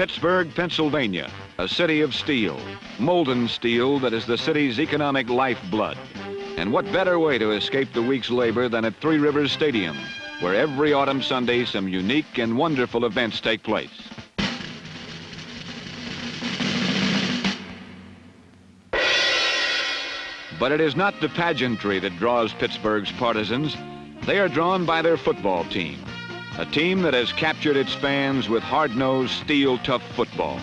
Pittsburgh, Pennsylvania, a city of steel, molten steel that is the city's economic lifeblood. And what better way to escape the week's labor than at Three Rivers Stadium, where every autumn Sunday some unique and wonderful events take place. But it is not the pageantry that draws Pittsburgh's partisans. They are drawn by their football team, a team that has captured its fans with hard-nosed, steel-tough football.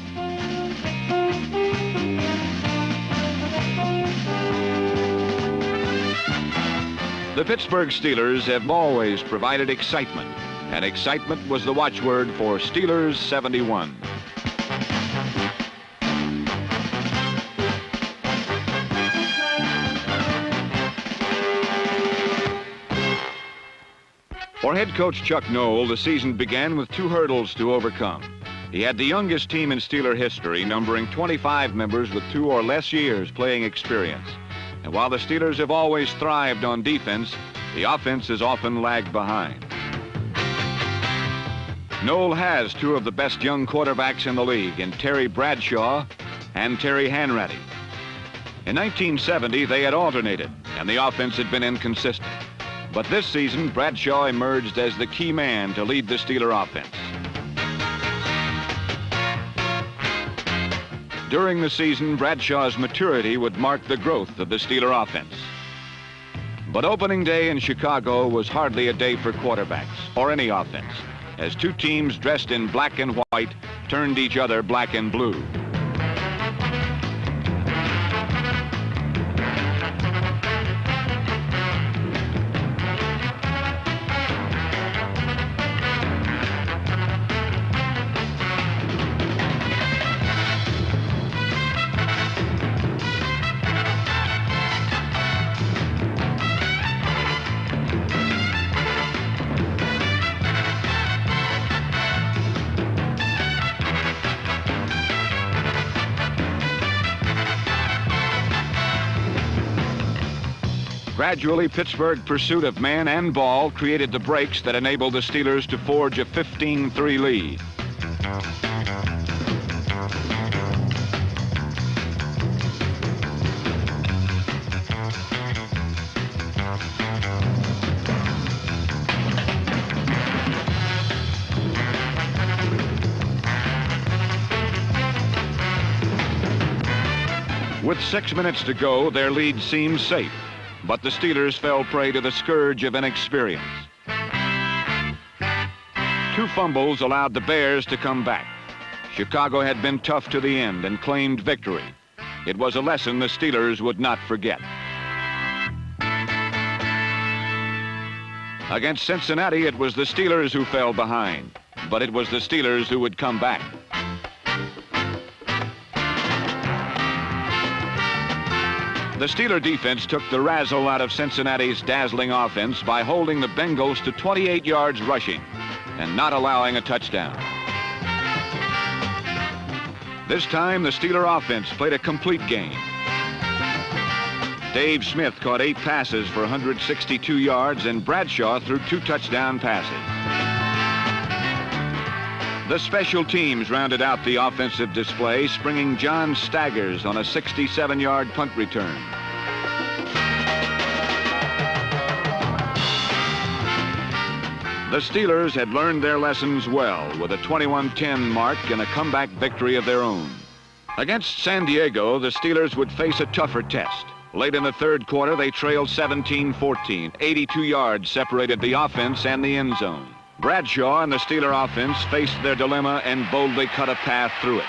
The Pittsburgh Steelers have always provided excitement, and excitement was the watchword for Steelers 71. For head coach Chuck Noll, the season began with two hurdles to overcome. He had the youngest team in Steeler history, numbering 25 members with 2 or less years playing experience. And while the Steelers have always thrived on defense, the offense has often lagged behind. Noll has 2 of the best young quarterbacks in the league in Terry Bradshaw and Terry Hanratty. In 1970, they had alternated, and the offense had been inconsistent. But this season, Bradshaw emerged as the key man to lead the Steeler offense. During the season, Bradshaw's maturity would mark the growth of the Steeler offense. But opening day in Chicago was hardly a day for quarterbacks or any offense, as 2 teams dressed in black and white turned each other black and blue. Gradually, Pittsburgh's pursuit of man and ball created the breaks that enabled the Steelers to forge a 15-3 lead. With 6 minutes to go, their lead seemed safe. But the Steelers fell prey to the scourge of inexperience. 2 fumbles allowed the Bears to come back. Chicago had been tough to the end and claimed victory. It was a lesson the Steelers would not forget. Against Cincinnati, it was the Steelers who fell behind, but it was the Steelers who would come back. The Steeler defense took the razzle out of Cincinnati's dazzling offense by holding the Bengals to 28 yards rushing and not allowing a touchdown. This time, the Steeler offense played a complete game. Dave Smith caught 8 passes for 162 yards, and Bradshaw threw 2 touchdown passes. The special teams rounded out the offensive display, springing John Staggers on a 67-yard punt return. The Steelers had learned their lessons well with a 21-10 mark and a comeback victory of their own. Against San Diego, the Steelers would face a tougher test. Late in the 3rd quarter, they trailed 17-14. 82 yards separated the offense and the end zone. Bradshaw and the Steeler offense faced their dilemma and boldly cut a path through it.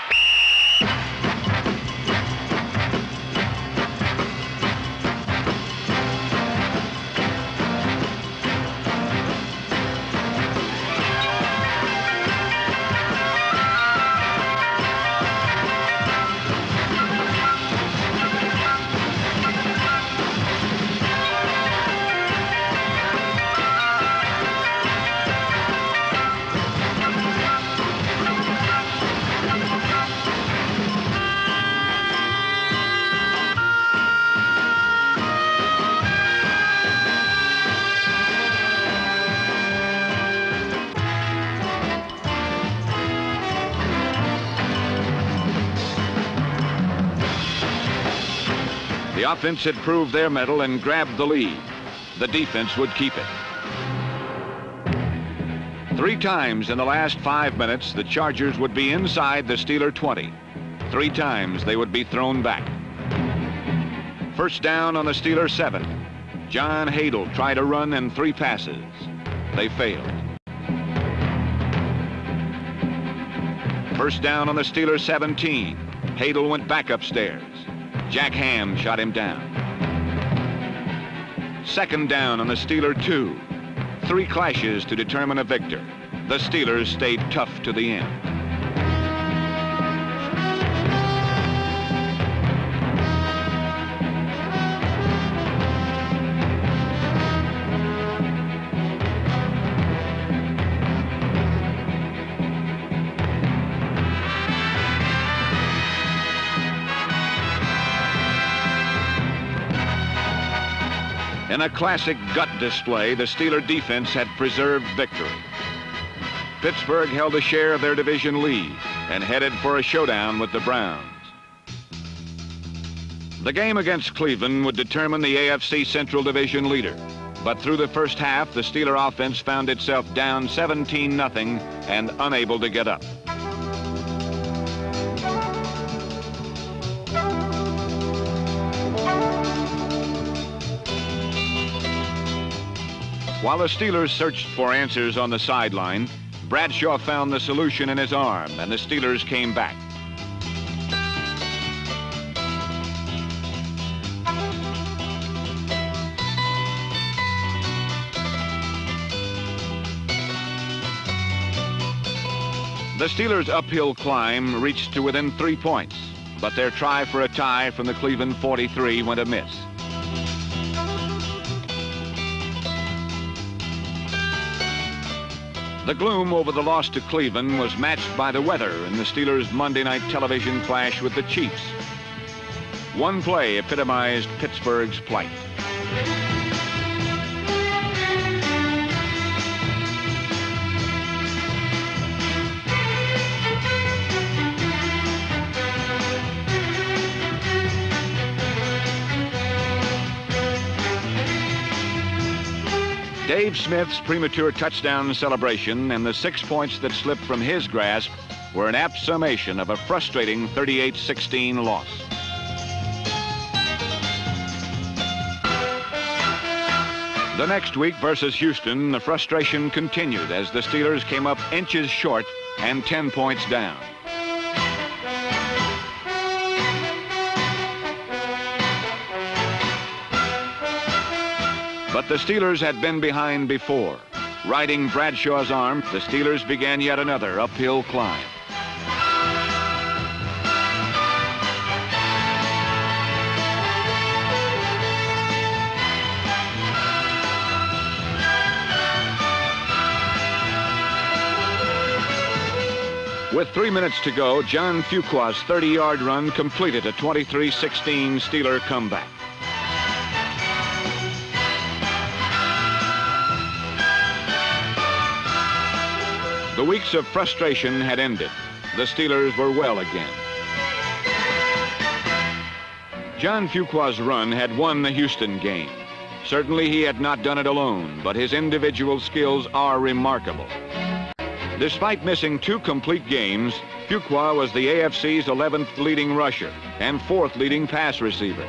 The offense had proved their mettle and grabbed the lead. The defense would keep it. 3 times in the last 5 minutes, the Chargers would be inside the Steeler 20. 3 times they would be thrown back. First down on the Steeler 7. John Hadel tried a run and 3 passes. They failed. First down on the Steeler 17. Hadel went back upstairs. Jack Ham shot him down. Second down on the Steeler 2. 3 clashes to determine a victor. The Steelers stayed tough to the end. In a classic gut display, the Steeler defense had preserved victory. Pittsburgh held a share of their division lead and headed for a showdown with the Browns. The game against Cleveland would determine the AFC Central Division leader. But through the first half, the Steeler offense found itself down 17-0 and unable to get up. While the Steelers searched for answers on the sideline, Bradshaw found the solution in his arm, and the Steelers came back. The Steelers' uphill climb reached to within 3 points, but their try for a tie from the Cleveland 43 went amiss. The gloom over the loss to Cleveland was matched by the weather in the Steelers' Monday night television clash with the Chiefs. One play epitomized Pittsburgh's plight. Dave Smith's premature touchdown celebration and the 6 points that slipped from his grasp were an apt summation of a frustrating 38-16 loss. The next week versus Houston, the frustration continued as the Steelers came up inches short and 10 points down. But the Steelers had been behind before. Riding Bradshaw's arm, the Steelers began yet another uphill climb. With 3 minutes to go, John Fuqua's 30-yard run completed a 23-16 Steeler comeback. The weeks of frustration had ended. The Steelers were well again. John Fuqua's run had won the Houston game. Certainly he had not done it alone, but his individual skills are remarkable. Despite missing 2 complete games, Fuqua was the AFC's 11th leading rusher and 4th leading pass receiver.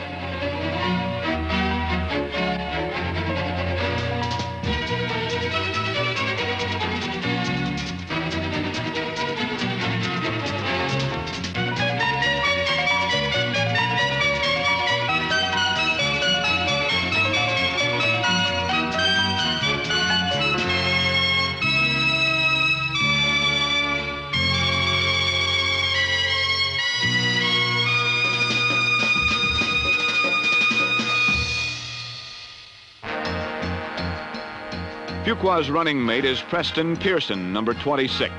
Fuqua's running mate is Preston Pearson, number 26.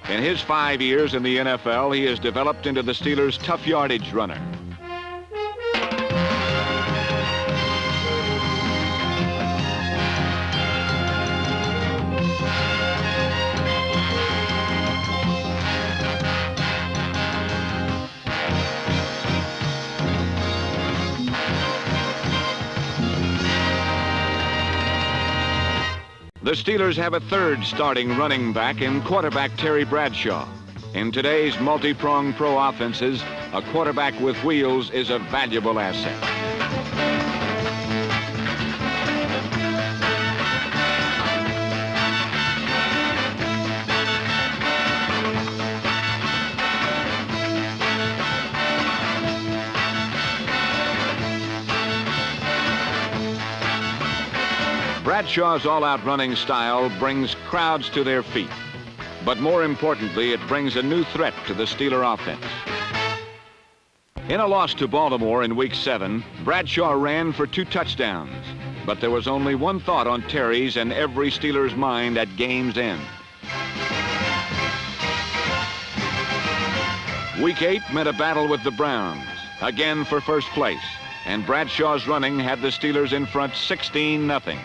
In his 5 years in the NFL, he has developed into the Steelers' tough yardage runner. The Steelers have a third starting running back in quarterback Terry Bradshaw. In today's multi-pronged pro offenses, a quarterback with wheels is a valuable asset. Bradshaw's all-out running style brings crowds to their feet. But more importantly, it brings a new threat to the Steeler offense. In a loss to Baltimore in Week 7, Bradshaw ran for 2 touchdowns. But there was only one thought on Terry's and every Steeler's mind at game's end. Week 8 meant a battle with the Browns, again for first place. And Bradshaw's running had the Steelers in front 16-0.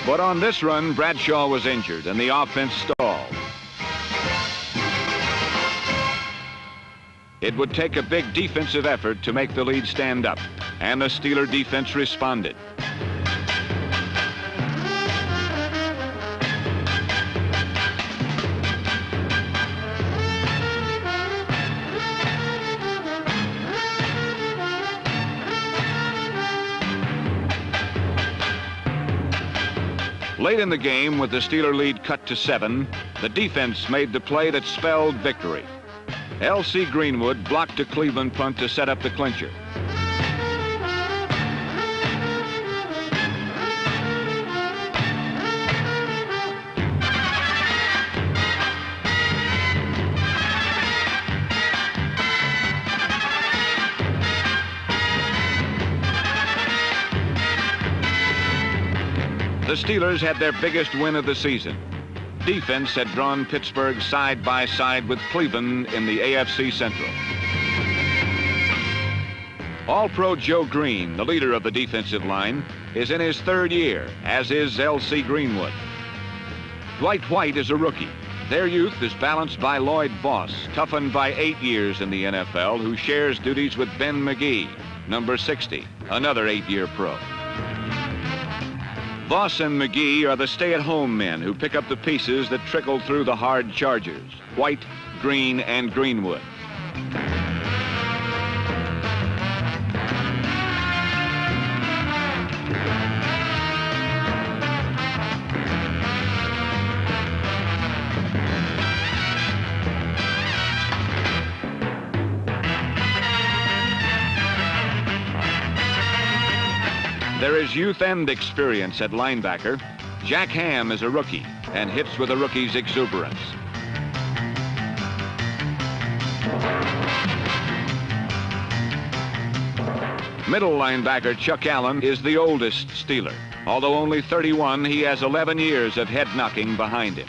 But on this run, Bradshaw was injured and the offense stalled. It would take a big defensive effort to make the lead stand up, and the Steeler defense responded. Late in the game, with the Steeler lead cut to 7, the defense made the play that spelled victory. L.C. Greenwood blocked a Cleveland punt to set up the clincher. The Steelers had their biggest win of the season. Defense had drawn Pittsburgh side by side with Cleveland in the AFC Central. All-Pro Joe Green, the leader of the defensive line, is in his 3rd year, as is L.C. Greenwood. Dwight White is a rookie. Their youth is balanced by Lloyd Voss, toughened by 8 years in the NFL, who shares duties with Ben McGee, number 60, another 8-year pro. Voss and McGee are the stay-at-home men who pick up the pieces that trickle through the hard charges: White, Green, and Greenwood. There is youth and experience at linebacker. Jack Ham is a rookie and hits with a rookie's exuberance. Middle linebacker Chuck Allen is the oldest Steeler. Although only 31, he has 11 years of head knocking behind him.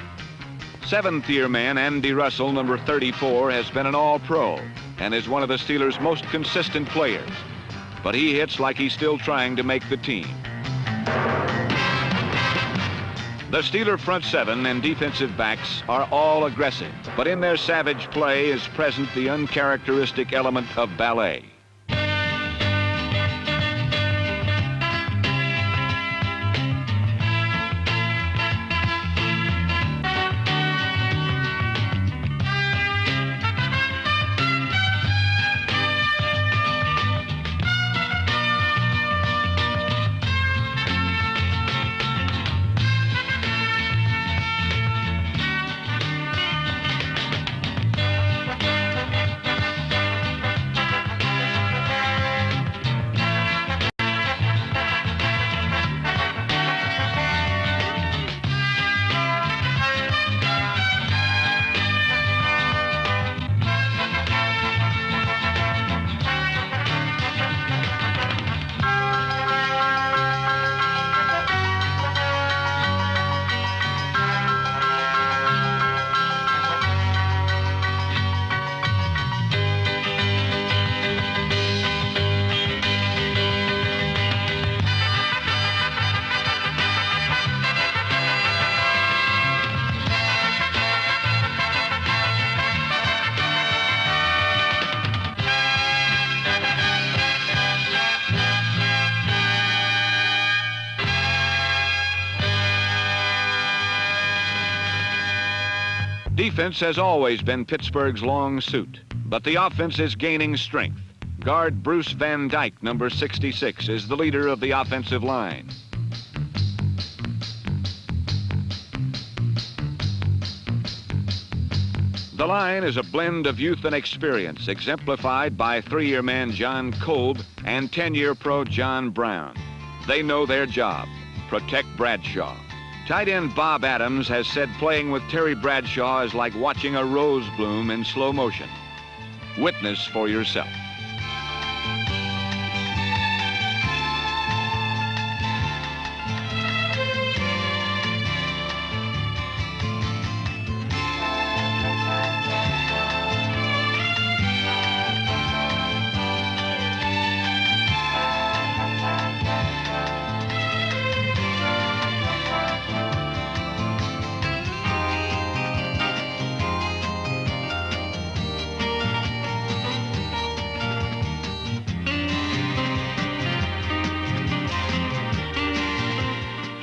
7th-year man Andy Russell, number 34, has been an All-Pro and is one of the Steelers' most consistent players. But he hits like he's still trying to make the team. The Steeler front 7 and defensive backs are all aggressive, but in their savage play is present the uncharacteristic element of ballet. Defense has always been Pittsburgh's long suit, but the offense is gaining strength. Guard Bruce Van Dyke, number 66, is the leader of the offensive line. The line is a blend of youth and experience, exemplified by 3-year man John Kolb and 10-year pro John Brown. They know their job: protect Bradshaw. Tight end Bob Adams has said playing with Terry Bradshaw is like watching a rose bloom in slow motion. Witness for yourself.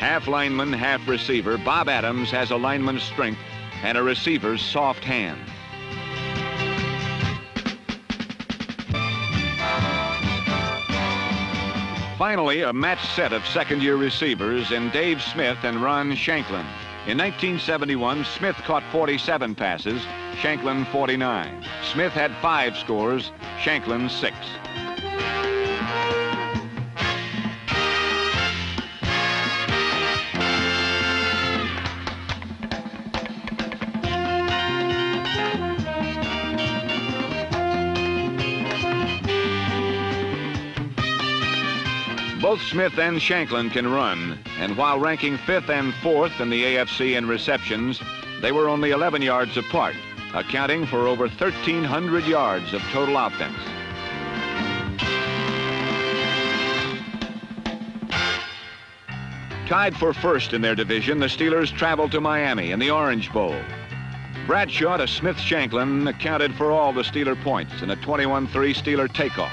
Half lineman, half receiver, Bob Adams has a lineman's strength and a receiver's soft hand. Finally, a matched set of second-year receivers in Dave Smith and Ron Shanklin. In 1971, Smith caught 47 passes, Shanklin 49. Smith had 5 scores, Shanklin 6. Both Smith and Shanklin can run, and while ranking 5th and 4th in the AFC in receptions, they were only 11 yards apart, accounting for over 1,300 yards of total offense. Tied for first in their division, the Steelers traveled to Miami in the Orange Bowl. Bradshaw to Smith-Shanklin accounted for all the Steeler points in a 21-3 Steeler takeoff.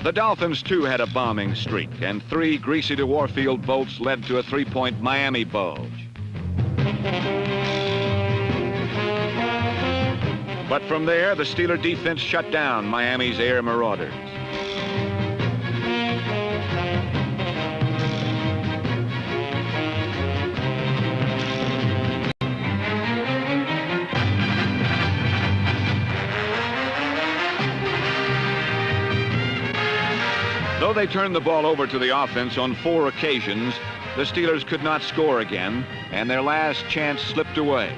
The Dolphins, too, had a bombing streak, and 3 Greasy to Warfield bolts led to a 3-point Miami bulge. But from there, the Steeler defense shut down Miami's air marauders. Though they turned the ball over to the offense on 4 occasions, the Steelers could not score again, and their last chance slipped away.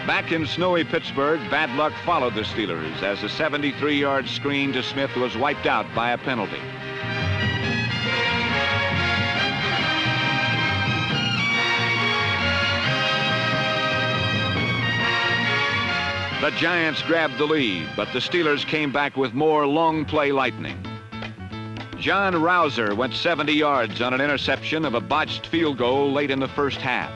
Back in snowy Pittsburgh, bad luck followed the Steelers as a 73-yard screen to Smith was wiped out by a penalty. The Giants grabbed the lead, but the Steelers came back with more long play lightning. John Rouser went 70 yards on an interception of a botched field goal late in the first half.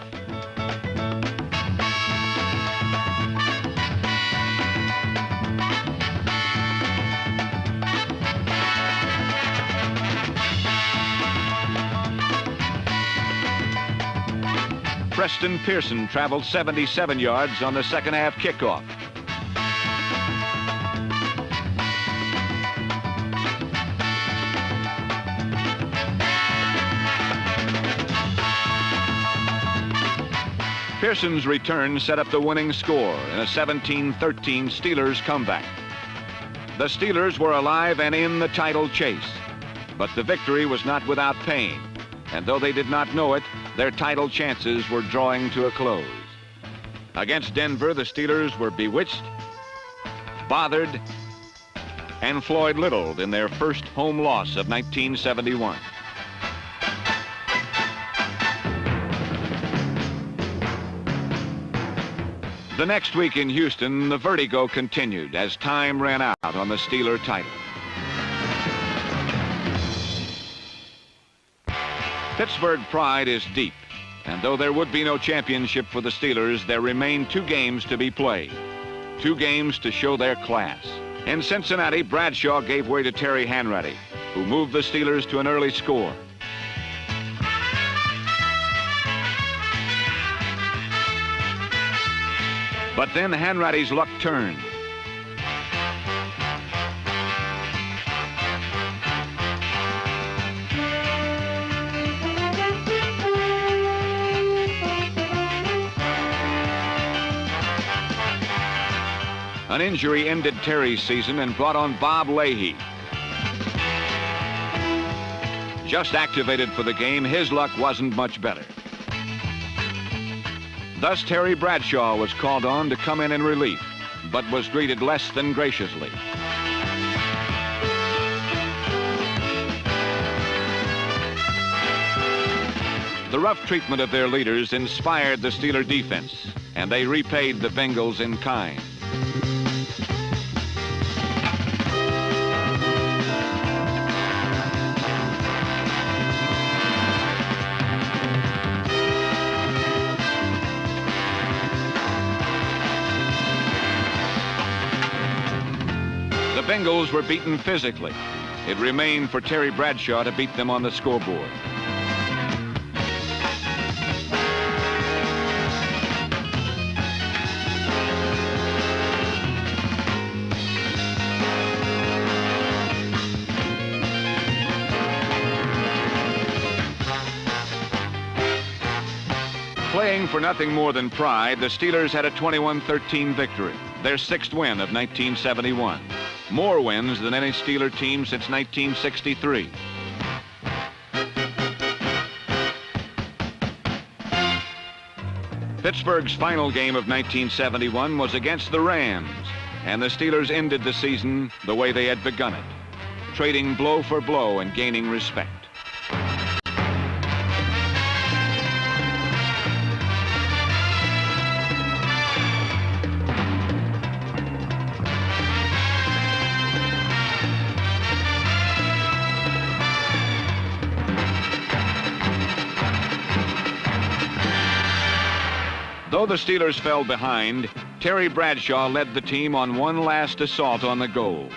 Preston Pearson traveled 77 yards on the second half kickoff. Pearson's return set up the winning score in a 17-13 Steelers comeback. The Steelers were alive and in the title chase, but the victory was not without pain, and though they did not know it, their title chances were drawing to a close. Against Denver, the Steelers were bewitched, bothered, and Floyd Littled in their first home loss of 1971. The next week in Houston, the vertigo continued as time ran out on the Steeler title. Pittsburgh pride is deep, and though there would be no championship for the Steelers, there remain 2 games to be played. 2 games to show their class. In Cincinnati, Bradshaw gave way to Terry Hanratty, who moved the Steelers to an early score. But then Hanratty's luck turned. An injury ended Terry's season and brought on Bob Leahy. Just activated for the game, his luck wasn't much better. Thus, Terry Bradshaw was called on to come in relief, but was greeted less than graciously. The rough treatment of their leaders inspired the Steeler defense, and they repaid the Bengals in kind. The Bengals were beaten physically. It remained for Terry Bradshaw to beat them on the scoreboard. Playing for nothing more than pride, the Steelers had a 21-13 victory, their 6th win of 1971. More wins than any Steeler team since 1963. Pittsburgh's final game of 1971 was against the Rams, and the Steelers ended the season the way they had begun it, trading blow for blow and gaining respect. Though the Steelers fell behind, Terry Bradshaw led the team on one last assault on the goal.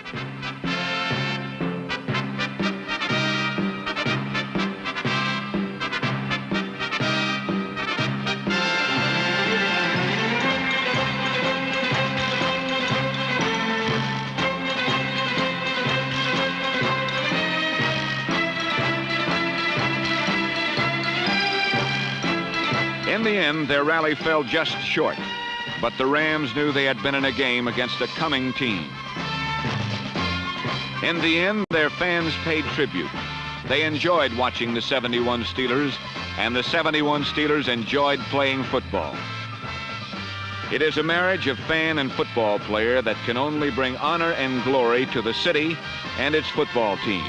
In the end, their rally fell just short, but the Rams knew they had been in a game against a coming team. In the end, their fans paid tribute. They enjoyed watching the 71 Steelers, and the 71 Steelers enjoyed playing football. It is a marriage of fan and football player that can only bring honor and glory to the city and its football team.